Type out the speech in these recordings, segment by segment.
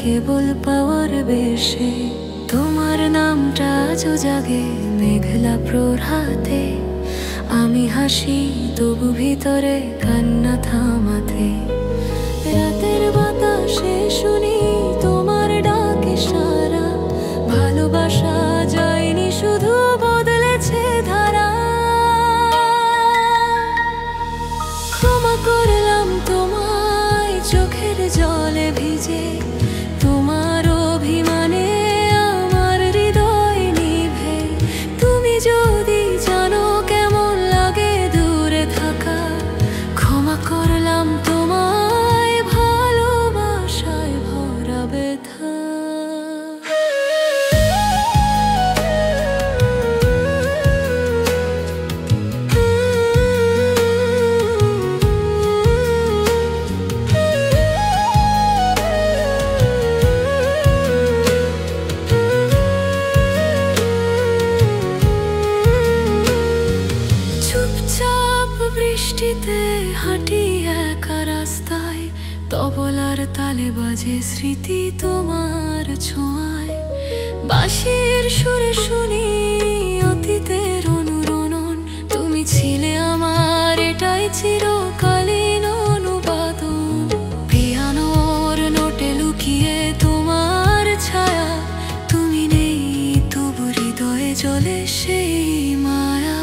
কেবল পাওয়ার বেশে। তোমার নামটা আজও জাগে মেঘলা প্রভাতে। আমি হাসি তবু ভিতরে কান্না থামাতে। রাতের বাতাসে শুনি তোমার ডাকে সারা। ভালোবাসা যায়নি, শুধু বদলেছে ধারা। ক্ষমা করলাম তোমায় চোখের জলে ভিজে। তোমার অভিমানে আমার হৃদয় নিভে। তুমি যদি জানো কেমন লাগে দূরে থাকা। ক্ষমা করলাম তোমায় ভালোবাসায় ভরা ব্যথা। বৃষ্টিতে হাঁটি একা রাস্তায়। তবলার তালে বাজে স্মৃতি তোমার ছোঁয়ায়। বাঁশির সুরে শুনি অতীতের অনুরণন। তুমি ছিলে আমার এটাই চিরকালীন অনুবাদন। পিয়ানোর নোটে লুকিয়ে তোমার ছায়া। তুমি নেই তবু হৃদয়ে জ্বলে সেই মায়া।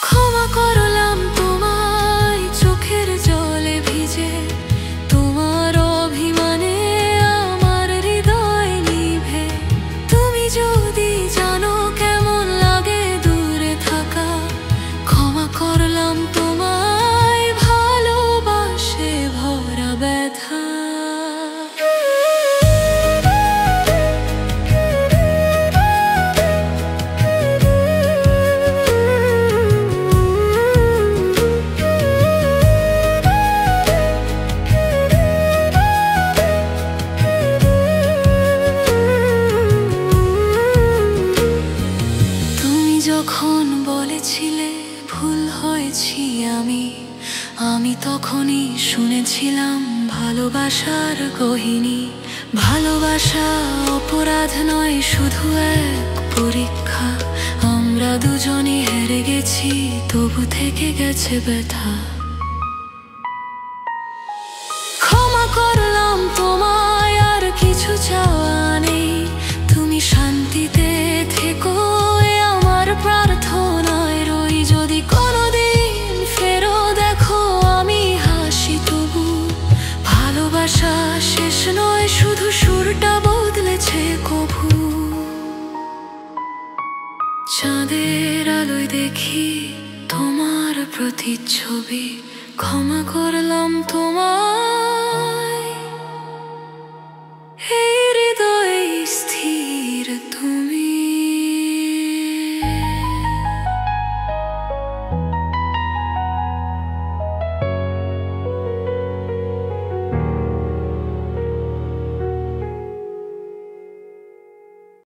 ক্ষমা করলাম তোমায় চোখের জলে ভিজে। তোমার অভিমানে আমার হৃদয় নিভে। তুমি যদি জানো কেমন লাগে দূরে থাকা। ক্ষমা করলাম তোমায় ভালোবাসে ভরা ব্যথা। যখন বলেছিলে ভুল হয়েছি আমি তখনই শুনেছিলাম ভালোবাসার কাহিনী। ভালোবাসা অপরাধ নয়, শুধু এক পরীক্ষা। আমরা দুজনই হেরে গেছি, তবু থেকে গেছে ব্যথা। ক্ষমা করলাম তোমায়, আর কিছু চাওয়া নেই। তুমি শান্তিতে থেকো আমার প্রার্থনায় রই। যদি কোনোদিন ফেরো দেখো আমি হাসি তবু। ভালোবাসা শেষ নয়, শুধু সুরটা বদলেছে কভু। চাঁদের আলোয় দেখি তোমার প্রতিচ্ছবি। ক্ষমা করলাম তোমার।